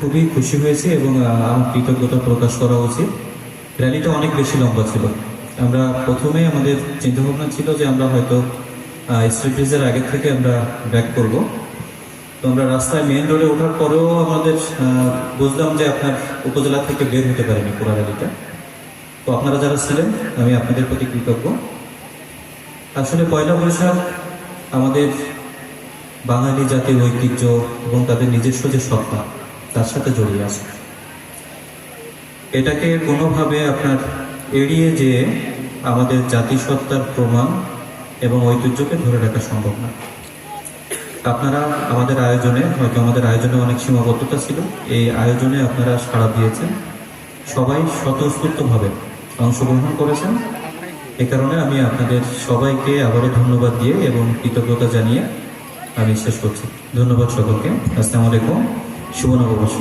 খুবই খুশি হয়েছি এবং আমার কৃতজ্ঞতা প্রকাশ করা উচিত। র্যালিটা অনেক বেশি লম্বা ছিল। আমরা প্রথমে আমাদের চিন্তাভাবনা ছিল যে আমরা হয়তো স্ট্রিট ব্রিজের আগে থেকে আমরা ব্যাক করব। তো আমরা রাস্তায় মেইন রোডে ওঠার পরেও আমাদের বুঝলাম যে আপনার উপজেলা থেকে বের হতে পারেনি পুরো র্যালিটা। তো আপনারা যারা ছিলেন আমি আপনাদের প্রতি কৃতজ্ঞ। আসলে পয়লা বৈশাখ আমাদের বাঙালি জাতির ঐতিহ্য এবং তাদের নিজস্ব যে সত্তা তার সাথে জড়িয়ে আছে। এটাকে কোনোভাবে আপনার এড়িয়ে যেয়ে আমাদের জাতিসত্তার প্রমাণ এবং ঐতিহ্যকে ধরে রাখা সম্ভব না। আপনারা আমাদের আয়োজনে, হয়তো আমাদের আয়োজনে অনেক সীমাবদ্ধতা ছিল, এই আয়োজনে আপনারা সাড়া দিয়েছেন, সবাই স্বতঃস্ফূর্তভাবে অংশগ্রহণ করেছেন। এ কারণে আমি আপনাদের সবাইকে আবারও ধন্যবাদ দিয়ে এবং কৃতজ্ঞতা জানিয়ে আমি শেষ করছি। ধন্যবাদ সকলকে। আসসালামু আলাইকুম। শুভ নববর্ষ।